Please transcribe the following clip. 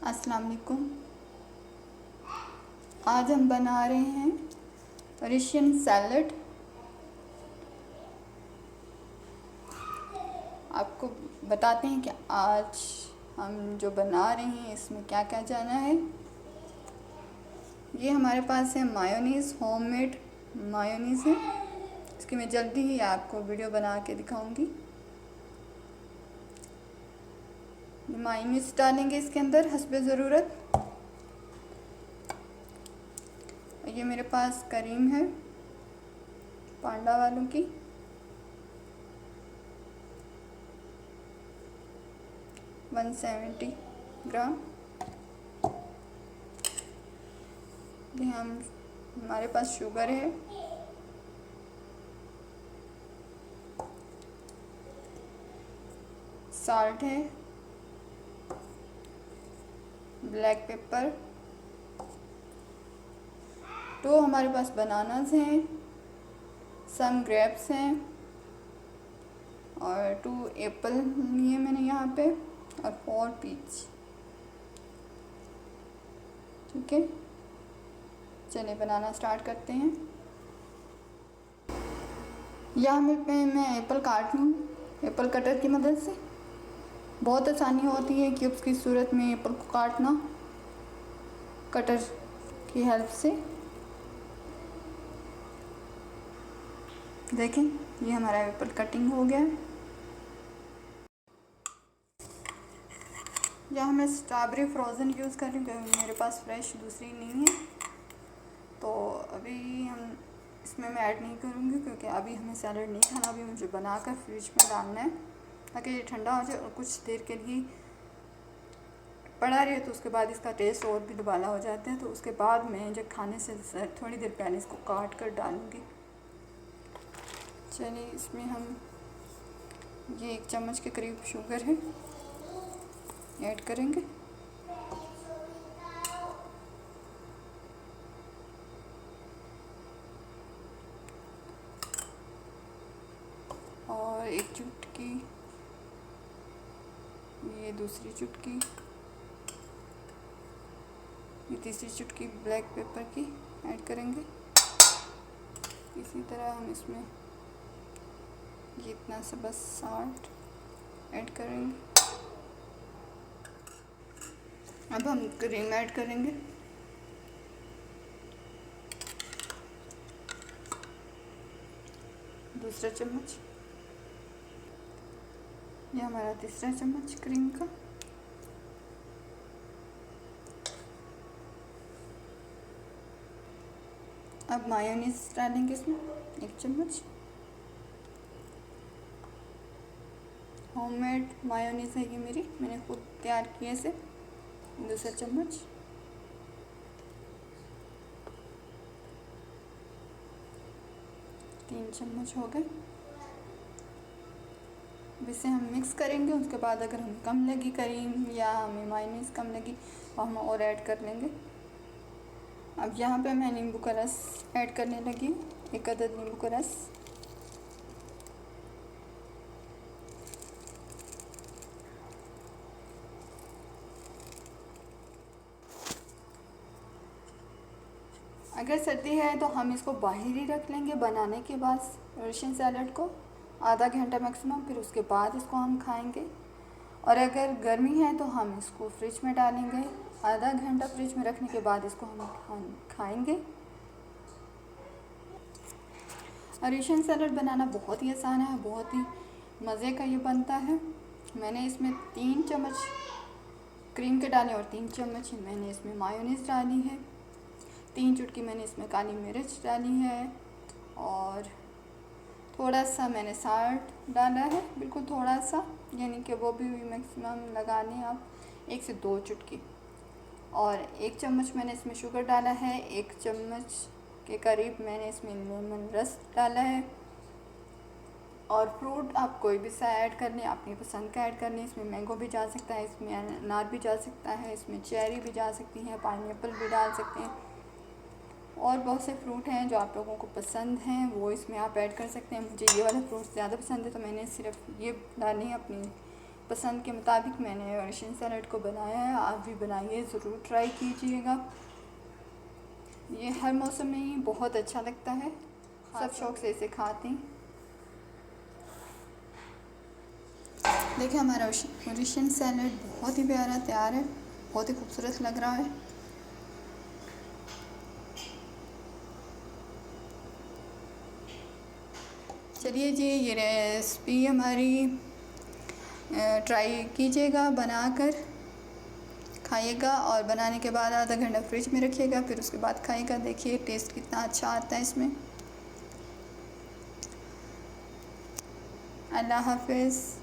अस्सलाम वालेकुम। आज हम बना रहे हैं रशियन सैलड। आपको बताते हैं कि आज हम जो बना रहे हैं इसमें क्या क्या जाना है। ये हमारे पास है मायोनीज़, होममेड मायोनीज़ है। इसकी मैं जल्दी ही आपको वीडियो बना के दिखाऊंगी। मायोनीज़ डालेंगे इसके अंदर हस्बे ज़रूरत। ये मेरे पास करीम है पांडा वालों की, 170 ग्राम। ये हमारे पास शुगर है, साल्ट है, ब्लैक पेपर, 2 हमारे पास बनानास हैं, सम ग्रेप्स हैं और 2 एप्पल लिए मैंने यहाँ पे और 4 पीच। ठीक है, चलिए बनाना स्टार्ट करते हैं। यहाँ मैं एप्पल काट लूँ एप्पल कटर की मदद से। बहुत आसानी होती है क्यूब्स की सूरत में एप्पल को काटना कटर की हेल्प से। देखें, ये हमारा एप्पल कटिंग हो गया है। यहाँ मैं स्ट्रॉबेरी फ्रोज़न यूज़ कर रही हूँ क्योंकि मेरे पास फ्रेश दूसरी नहीं है, तो अभी हम इसमें मैं ऐड नहीं करूँगी क्योंकि अभी हमें सैलड नहीं खाना। अभी मुझे बनाकर फ्रिज में डालना है ताकि ये ठंडा हो जाए और कुछ देर के लिए पड़ा रहे, तो उसके बाद इसका टेस्ट और भी दुबाला हो जाता है। तो उसके बाद मैं जब खाने से थोड़ी देर पहले इसको काट कर डालूँगी। चलिए, इसमें हम ये 1 चम्मच के करीब शुगर है ऐड करेंगे। और 1 चुटकी, ये दूसरी चुटकी, ये तीसरी चुटकी ब्लैक पेपर की ऐड करेंगे। इसी तरह हम इसमें ये इतना सा बस साल्ट ऐड करेंगे। अब हम क्रीम ऐड करेंगे। दूसरा चम्मच, ये हमारा तीसरा चम्मच क्रीम का। अब मायोनीज़ डालेंगे इसमें 1 चम्मच। होममेड मायोनीज़ है ये मेरी, मैंने खुद तैयार किया इसे। दूसरा चम्मच, तीन चम्मच हो गए। अब इसे हम मिक्स करेंगे। उसके बाद अगर हमें कम लगी करीम या हमें मायोनीज़ कम लगी तो हम और ऐड कर लेंगे। अब यहाँ पे मैं नींबू का रस ऐड करने लगी हूँ, 1 अदद नींबू का रस। अगर सर्दी है तो हम इसको बाहर ही रख लेंगे बनाने के बाद रशियन सैलड को आधा घंटा मैक्सिमम, फिर उसके बाद इसको हम खाएंगे। और अगर गर्मी है तो हम इसको फ्रिज में डालेंगे, आधा घंटा फ्रिज में रखने के बाद इसको हम खाएंगे। रशियन सैलड बनाना बहुत ही आसान है, बहुत ही मज़े का ये बनता है। मैंने इसमें 3 चम्मच क्रीम के डाले और 3 चम्मच मैंने इसमें मायोनीज़ डाली है। 3 चुटकी मैंने इसमें काली मिर्च डाली है और थोड़ा सा मैंने साल्ट डाला है, बिल्कुल थोड़ा सा, यानी कि वो भी मैक्सिमम लगा लें आप 1 से 2 चुटकी। और 1 चम्मच मैंने इसमें शुगर डाला है, 1 चम्मच के करीब मैंने इसमें लेमन रस डाला है। और फ्रूट आप कोई भी सा ऐड कर लें, अपनी पसंद का ऐड कर लें। इसमें मैंगो भी जा सकता है, इसमें अनार भी जा सकता है, इसमें चेरी भी जा सकती है, पाइनएप्पल भी डाल सकते हैं। और बहुत से फ्रूट हैं जो आप लोगों को पसंद हैं वो इसमें आप ऐड कर सकते हैं। मुझे ये वाला फ्रूट ज़्यादा पसंद है तो मैंने सिर्फ ये डाले हैं अपनी पसंद के मुताबिक मैंने रशियन सैलड को बनाया है। आप भी बनाइए, ज़रूर ट्राई कीजिएगा। ये हर मौसम में ही बहुत अच्छा लगता है, सब शौक़ से इसे खाते हैं। देखिए हमारा रशियन सैलड बहुत ही प्यारा तैयार है, बहुत ही खूबसूरत लग रहा है। चलिए जी, ये रेसिपी हमारी ट्राई कीजिएगा, बनाकर खाइएगा और बनाने के बाद आधा घंटा फ्रिज में रखिएगा, फिर उसके बाद खाइएगा। देखिए टेस्ट कितना अच्छा आता है इसमें। अल्लाह हाफ़िज़।